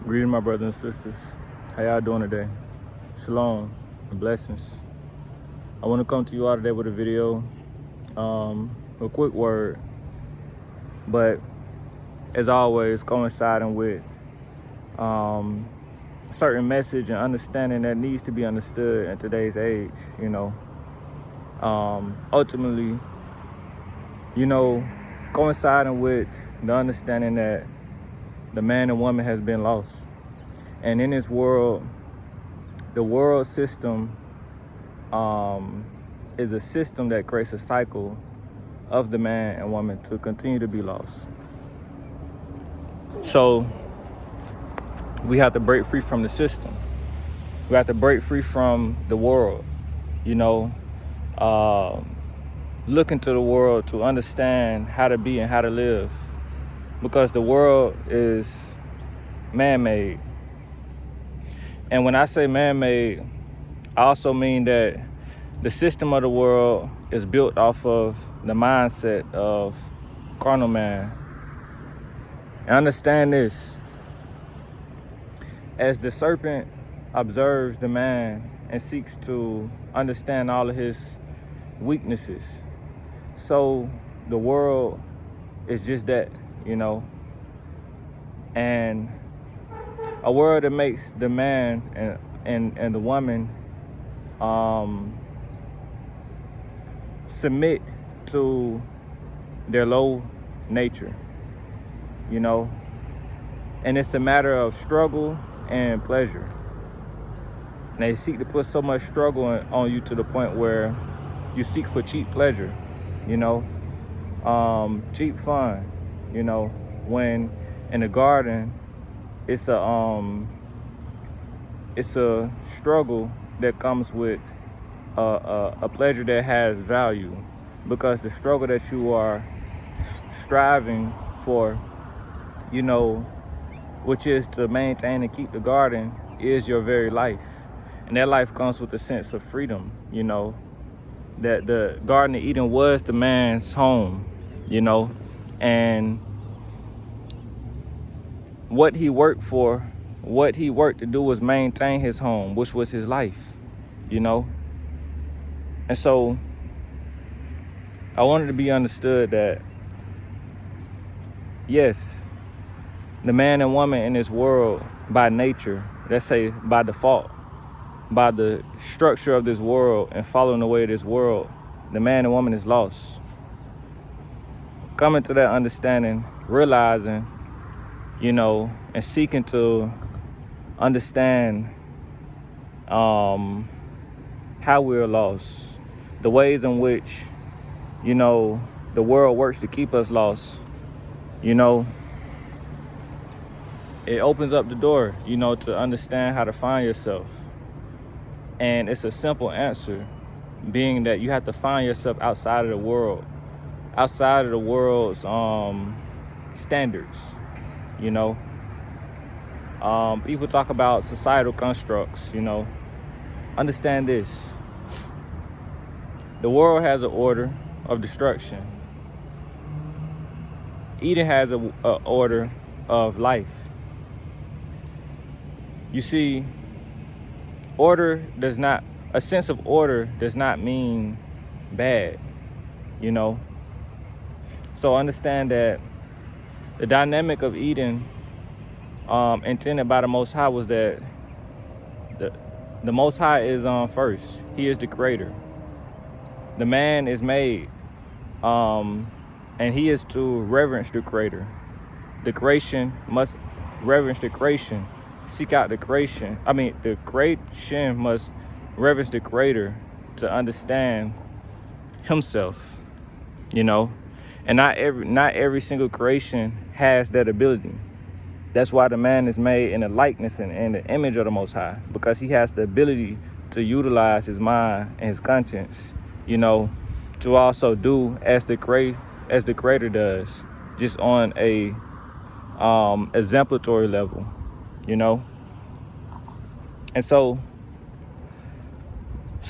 Greeting my brothers and sisters. How y'all doing today? Shalom and blessings. I want to come to you all today with a video, a quick word, but as always, coinciding with certain message and understanding that needs to be understood in today's age. Ultimately, coinciding with the understanding that the man and woman has been lost. And in this world, the world system is a system that creates a cycle of the man and woman to continue to be lost. So we have to break free from the system. We have to break free from the world, look into the world to understand how to be and how to live. Because the world is man-made. And when I say man-made, I also mean that the system of the world is built off of the mindset of carnal man. And understand this: as the serpent observes the man and seeks to understand all of his weaknesses, so the world is just that, and a world that makes the man and the woman submit to their low nature, and it's a matter of struggle and pleasure. And they seek to put so much struggle on you to the point where you seek for cheap pleasure, cheap fun, when in the garden it's a struggle that comes with a pleasure that has value, because the struggle that you are striving for, which is to maintain and keep the garden, is your very life. And that life comes with a sense of freedom, that the Garden of Eden was the man's home, and what he worked for, what he worked to do was maintain his home, which was his life, And so I wanted to be understood that, yes, the man and woman in this world by nature, let's say by default, by the structure of this world and following the way of this world, the man and woman is lost. Coming to that understanding, realizing, and seeking to understand how we're lost, the ways in which, the world works to keep us lost, it opens up the door, to understand how to find yourself. And it's a simple answer, being that you have to find yourself outside of the world, outside of the world's standards, People talk about societal constructs, Understand this: the world has an order of destruction. Eden has an order of life. You see, a sense of order does not mean bad, So understand that the dynamic of Eden, intended by the Most High, was that the Most High is first. He is the creator. The man is made, and he is to reverence the creator. The creation must reverence the creation. Seek out the creation. The creation must reverence the creator to understand himself, And not every single creation has that ability. That's why the man is made in the likeness and the image of the Most High, because he has the ability to utilize his mind and his conscience, to also do as the creator does, just on a exemplary level, And so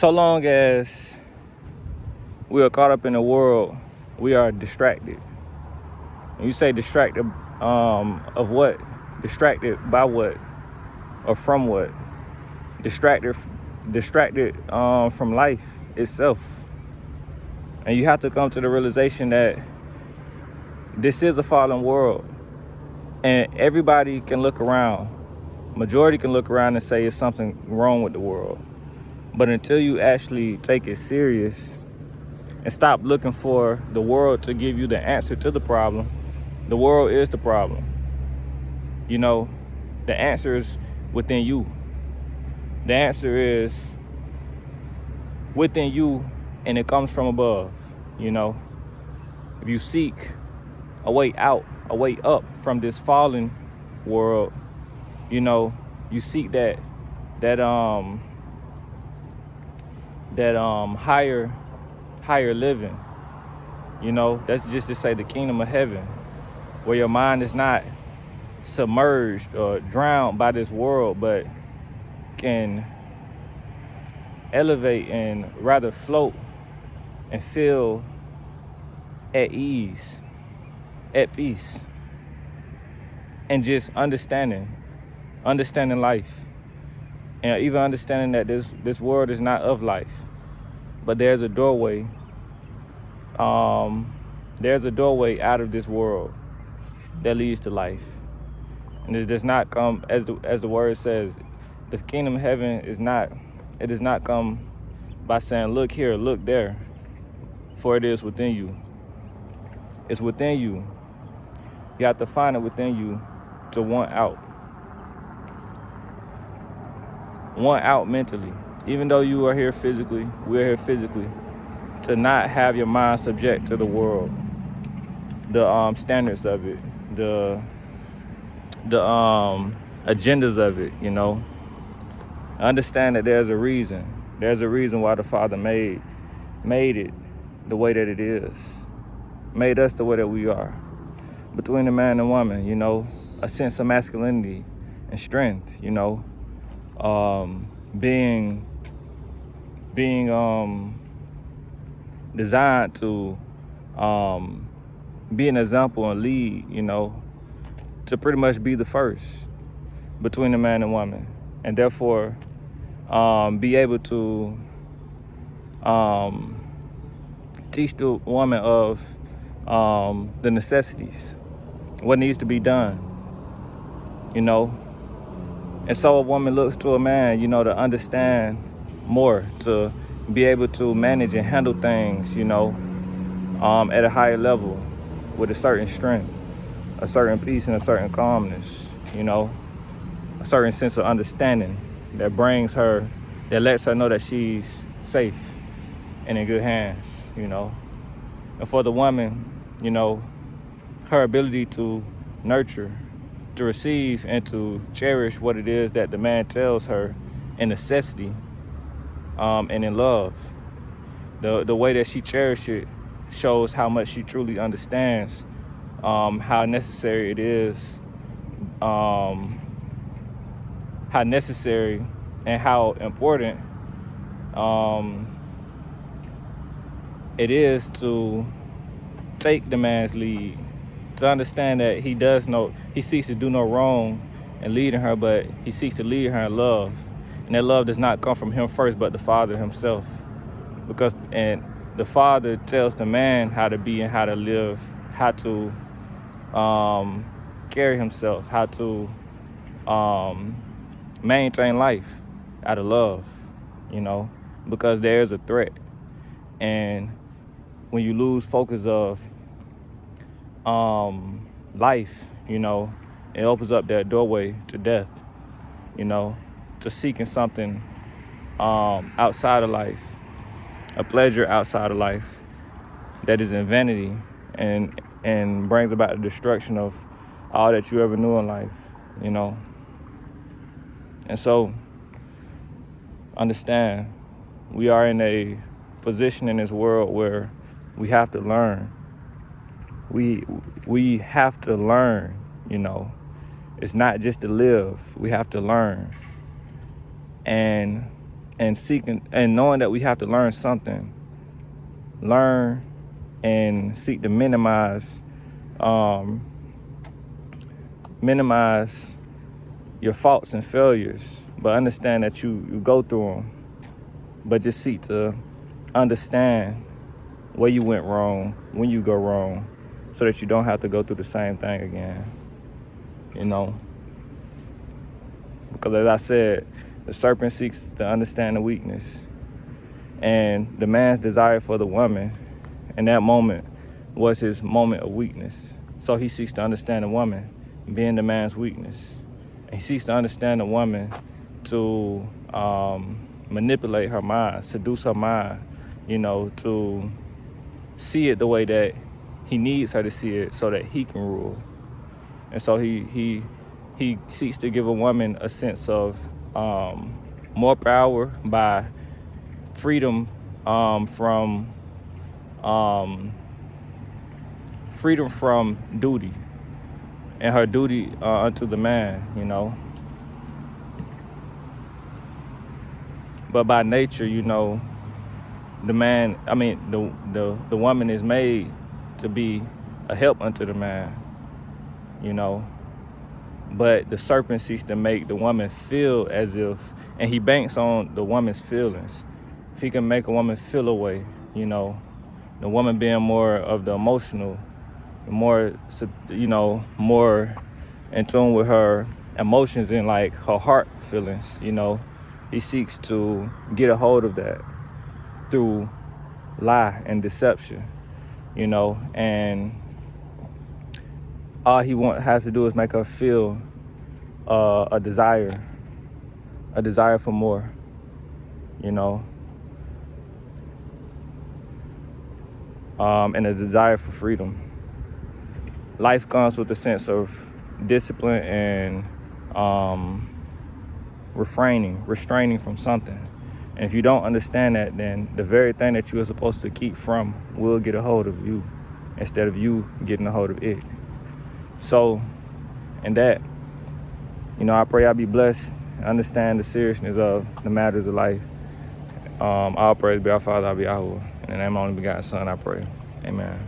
long as we are caught up in the world, we are distracted. When you say distracted, of what? Distracted by what? or from what? Distracted from life itself. And you have to come to the realization that this is a fallen world, and everybody can look around. Majority can look around and say it's something wrong with the world. But until you actually take it serious and stop looking for the world to give you the answer to the problem, the world is the problem. You know, the answer is within you. The answer is within you, and it comes from above. You know, if you seek a way out, a way up from this fallen world, you know, you seek that higher living. You know, that's just to say the kingdom of heaven, where your mind is not submerged or drowned by this world, but can elevate and rather float and feel at ease, at peace, and just understanding life, and even understanding that this world is not of life, but there's a doorway. There's a doorway out of this world that leads to life, and it does not come, as the word says, the kingdom of heaven is not. It does not come by saying, "Look here, look there," for it is within you. It's within you. You have to find it within you to want out. Want out mentally. Even though you are here physically, we're here physically, to not have your mind subject to the world, the standards of it, the agendas of it, you know. Understand that there's a reason. There's a reason why the Father made it the way that it is. Made us the way that we are. Between the man and woman, you know, a sense of masculinity and strength, you know. Being designed to be an example and lead, you know, to pretty much be the first between the man and woman, and therefore be able to teach the woman of the necessities, what needs to be done, you know. And so a woman looks to a man, you know, to understand more, to be able to manage and handle things, you know, at a higher level with a certain strength, a certain peace, and a certain calmness, you know, a certain sense of understanding that brings her, that lets her know that she's safe and in good hands, you know. And for the woman, you know, her ability to nurture, to receive, and to cherish what it is that the man tells her in necessity and in love. The way that she cherishes it shows how much she truly understands how necessary it is, how necessary and how important it is to take the man's lead, to understand that he seeks to do no wrong in leading her, but he seeks to lead her in love. And that love does not come from him first, but the Father himself. And the Father tells the man how to be and how to live, how to carry himself, how to maintain life out of love, you know, because there is a threat. And when you lose focus of life, you know, it opens up that doorway to death, you know, to seeking something outside of life, a pleasure outside of life that is in vanity and brings about the destruction of all that you ever knew in life, you know. And so, understand, we are in a position in this world where we have to learn. We have to learn, you know. It's not just to live. We have to learn. And seeking and knowing that we have to learn something. Learn and seek to minimize your faults and failures, but understand that you go through them, but just seek to understand where you went wrong, when you go wrong, so that you don't have to go through the same thing again, you know? Because as I said, the serpent seeks to understand the weakness, and the man's desire for the woman in that moment was his moment of weakness. So he seeks to understand the woman being the man's weakness. And he seeks to understand the woman to manipulate her mind, seduce her mind, you know, to see it the way that he needs her to see it so that he can rule. And so he seeks to give a woman a sense of more power by freedom from duty, and her duty unto the man, you know. But by nature, you know, the woman is made to be a help unto the man, you know. But the serpent seeks to make the woman feel as if, and he banks on the woman's feelings. If he can make a woman feel a way, you know, the woman being more of the emotional, more, you know, more in tune with her emotions and like her heart feelings, you know, he seeks to get a hold of that through lie and deception, you know, and all he has to do is make her feel a desire for more, you know, and a desire for freedom. Life comes with a sense of discipline and restraining from something. And if you don't understand that, then the very thing that you are supposed to keep from will get a hold of you instead of you getting a hold of it. So, in that, you know, I pray I be blessed, understand the seriousness of the matters of life. All praise be our Father, I be Yahuwah. In the name of the only begotten Son, I pray. Amen.